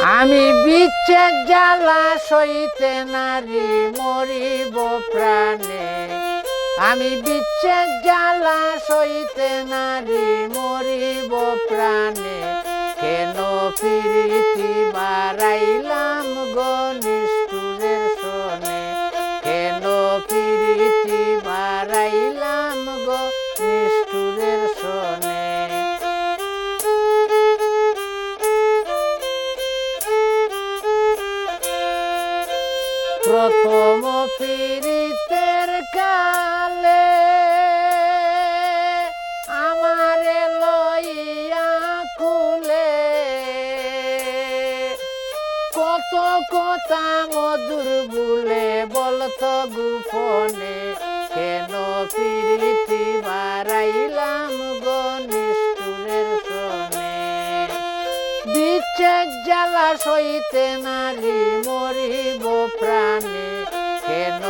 আমি বিচ্ছেদ জ্বালা সইতে নারী মরিব প্রাণে। আমি বিচ্ছেদ জ্বালা সইতে নারী মরিব প্রাণে। কেন প্রীতি বাড়াইলাম গো নিষ্ঠুরের শোনে। কেন প্রীতি বাড়াইলাম গো নিষ্ঠুরের শোনে। প্রথম পীড়িতের কালে আমারে লইয়া কুলে। কত কথা মধুর বুলে বলত গোপনে। কেন প্রীতি বাড়াইলাম গো নিষ্ঠুরের শোনে। বিচ্ছেদ জ্বালা সইতে নারী মরিব প্রাণে। কেন